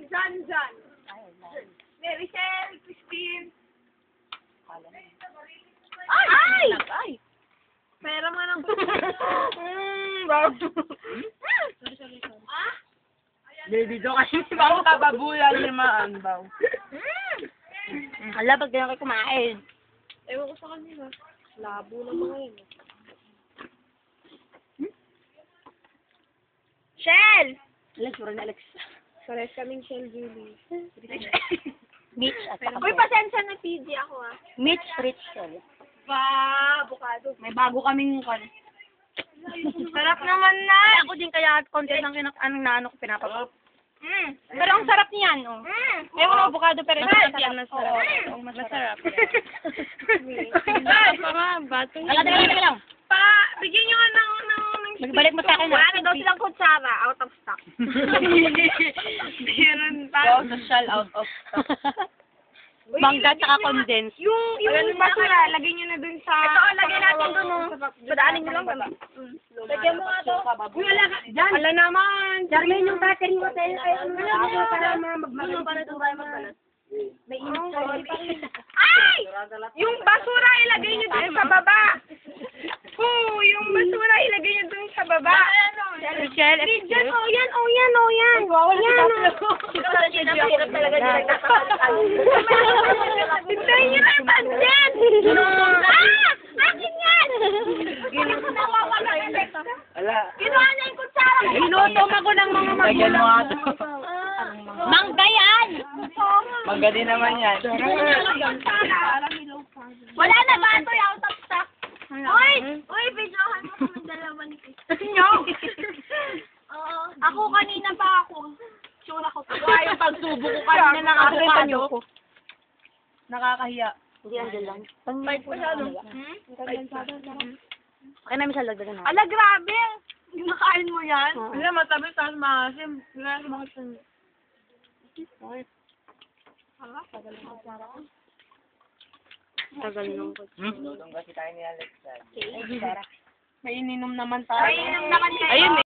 John. Mary Shell, Christine. Ay! Pera mo ng Baby do kasi bago kababuyan limaan baw. Ala, pag ganyan kayo kumain. Ewan ko sa kanila. Labo na mga yun. Shell! Alex, wala na Alex. Pares kaming Shell, Julie. Mitch at saka Uy, pasensya na PG ako ah. Mitch Richel. Avocado. May bago kaming kon. Sarap naman na! Ako din kaya content ng anong ko pinapapap. Pero ang sarap niyan, oh. Ewan ko avocado pero Masarap masarap. yan, masarap. Oo, masarap. Ay, pa nga, bato. Teka lang. Pa, bigyan nyo nga ng Magbalik mo sa akin, Wala ha? na daw silang kutsara. Out of stock. Meron pa. Go social out of stock. Mangga tsaka condensed. Yung basura, lagay nyo na dun sa... Ito, lagay natin dun, no? Padaanin nyo lang ba? Lagyan mo nga to. Uy, wala ka. Diyan. Ala naman. Darlene, yung battery mo tayo. Para magbalat. May init sa Ay! Yung basura, ilagay nyo dun sa baba. Yung basura, ilagay nyo dun sa baba. Richel, Diyan, yan. Hirap talaga nila nagkakalitan. Hintayin nyo na yung pansin! Akin yan! Bakit ko nawawala yung teksta? Ala. Kinuha niya yung kutsara! Inutom ako ng mga Lagyan mo nga to. Mangga yan! Mangga din naman yan. Wala na ba ito? Out of stock. Uy, videohan mo kami dalawa ni Chris. Oo. Ako kanina pa ako. Sure ako. Kaya yung pagsubo ko kanina ng avocado. Nakakahiya. Hindi, andyan lang. Bite pa siya, no? Okay namin siya lagdagan na. Ala, grabe. Nakain mo yan? Hindi, matamis tapos maasim. Wala sa mga sun. Tagal nung ko. Doon kasi tayo ni Alex. Okay. May ininom naman tayo. Ay, naman kayo. Ayun,